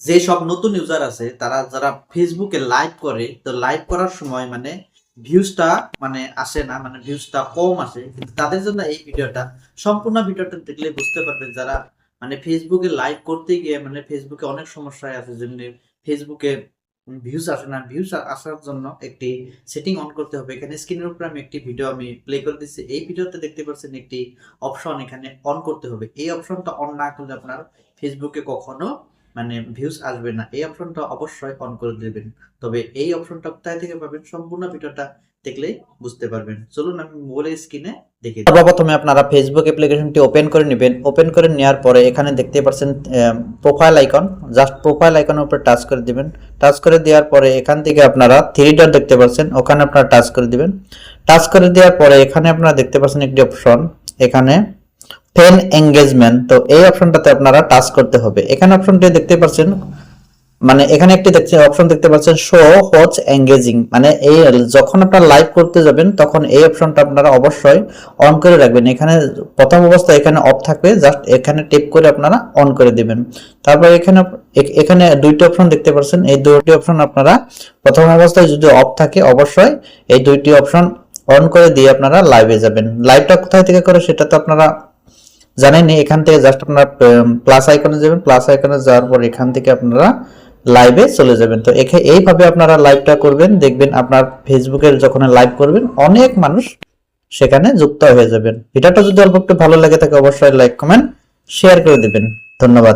যে সব নতুন ইউজার আছে তারা যারা ফেসবুকে লাইভ করে, তো লাইভ করার সময় মানে ভিউজটা মানে আসে না, মানে ভিউজটা কম আসে। কিন্তু তাদের জন্য এই ভিডিওটা, সম্পূর্ণ ভিডিওটা দেখলে বুঝতে পারবেন যারা মানে ফেসবুকে লাইভ করতে গিয়ে মানে ফেসবুকে অনেক সমস্যায় আছে, যেমনি ফেসবুকে ভিউজ আসে না। ভিউজ আসার জন্য একটি সেটিং অন করতে হবে। এখানে স্ক্রিনের উপর আমি একটি ভিডিও আমি প্লে করে দিচ্ছি। এই ভিডিওতে দেখতে পাচ্ছেন একটি অপশন এখানে অন করতে হবে। এই অপশনটা অন না করলে আপনার ফেসবুকে কখনো মানে ভিউজ আসবে না। এই অপশনটা অবশ্যই অন করে দিবেন। তবে এই অপশনটা কোথায় থেকে পাবেন, সম্পূর্ণ ভিডিওটা দেখলেই বুঝতে পারবেন। চলুন আমি মোবাইলের স্ক্রিনে দেখে দিই। সর্বপ্রথমে আপনারা ফেসবুক অ্যাপ্লিকেশনটি ওপেন করে নেবেন। ওপেন করে নেওয়ার পরে এখানে দেখতে পাচ্ছেন প্রোফাইল আইকন, জাস্ট প্রোফাইল আইকনের উপর টাচ করে দিবেন। টাচ করে দেওয়ার পরে এখান থেকে আপনারা থ্রি ডট দেখতে পাচ্ছেন, ওখানে আপনারা টাচ করে দিবেন। টাচ করে দেওয়ার পরে এখানে আপনারা দেখতে পাচ্ছেন একটি অপশন, এখানে ফ্যান এঙ্গেজমেন্ট, তো এই অপশনটাতে আপনারা টাচ করতে হবে। এখানে অপশনটি দেখতে পাচ্ছেন, মানে এখানে একটি অপশন দেখতে পাচ্ছেন শো হোয়াচ এঙ্গেজিং, মানে এই যখন আপনারা লাইভ করতে যাবেন তখন এই অপশনটা আপনারা অবশ্যই অন করে রাখবেন। এখানে প্রথম অবস্থায় এখানে অফ থাকবে, জাস্ট এখানে টিপ করে আপনারা অন করে দিবেন। তারপর এখানে দুইটি অপশন দেখতে পাচ্ছেন, এই দুইটি অপশন আপনারা প্রথম অবস্থায় যদি অফ থাকে অবশ্যই এই দুইটি অপশন অন করে দিয়ে আপনারা লাইভে যাবেন। লাইভটা কোথায় থেকে করে সেটা তো আপনারা জানেন। এখান থেকে জাস্ট আপনারা প্লাস আইকনে যাবেন, প্লাস আইকনে যাওয়ার পর এখান থেকে আপনারা লাইভে চলে যাবেন। তো এইভাবে আপনারা লাইভটা করবেন, দেখবেন আপনার ফেসবুকে যখন লাইভ করবেন অনেক মানুষ সেখানে যুক্ত হয়ে যাবেন। ভিডিওটা যদি অল্প একটু ভালো লাগে থাকে অবশ্যই লাইক কমেন্ট শেয়ার করে দিবেন। ধন্যবাদ।